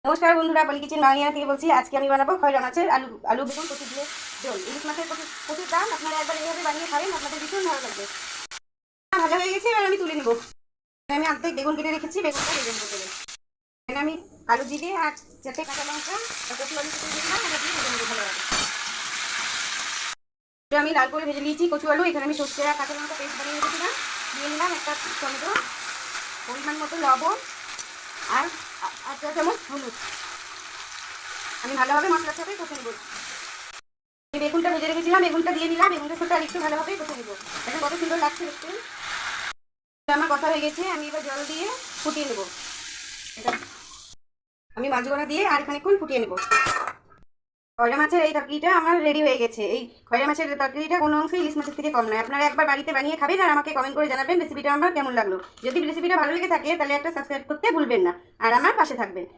নমস্কার বন্ধুরা, পলি কিচেন বাঙালিয়া থেকে বলছি। আজকে আমি বানাবো খয়রা মাছের আলু আলু বেগুন কচু দিয়ে ঝোল। ইলিশ মাছের প্রচুর দাম, আপনারা একবার এইভাবে বানিয়ে খাবেন, আপনাদের ভীষণ ভালো লাগবে। ভাজা হয়ে গেছে, এবার আমি তুলে নেবো। আমি অর্ধেক বেগুন কেটে রেখেছি, বেগুনটা ভেজে নেবো তেলে। এখানে আমি আলু দিয়ে আর 4টে কাঁচা লঙ্কা আর কচু আলু কেটে দিলাম, এটা দিয়ে ভেজে নেবো ভালো লাগে। আমি লাল করে ভেজে নিয়েছি কচু আলু। এখানে আমি সর্ষে আর কাঁচা লঙ্কা পেস্ট বানিয়ে রেখেছিলাম, দিয়ে নিলাম একটা টমেটো, পরিমাণ মতো লবণ আর 1 চা চামচ হলুদ। আমি ভালোভাবে মশলার সাথে কষে নেবো। বেগুনটা ভেজে রেখেছিলাম, বেগুনটা দিয়ে দিলাম। বেগুনটার সাথে আর একটু ভালোভাবে কষে নেবো। এখন কত সুন্দর লাগছে দেখতে। আমার কষা হয়ে গেছে, আমি এবার জল দিয়ে ফুটিয়ে নেবো। এটা আমি মাছগুলো দিয়ে আর খানিকক্ষণ ফুটিয়ে নেবো। খয়রা মাছের এই তরকারিটা আমার রেডি হয়ে গেছে। এই খয়রা মাছের তরকারিটা কোনো অংশে ইলিশ মাছের থেকে কম নয়। আপনারা একবার বাড়িতে বানিয়ে খাবেন আর আমাকে কমেন্ট করে জানাবেন রেসিপিটা আমার কেমন লাগলো। যদি রেসিপিটা ভালো লেগে থাকে তাহলে একটা সাবস্ক্রাইব করতে ভুলবেন না, আর আমার পাশে থাকবেন।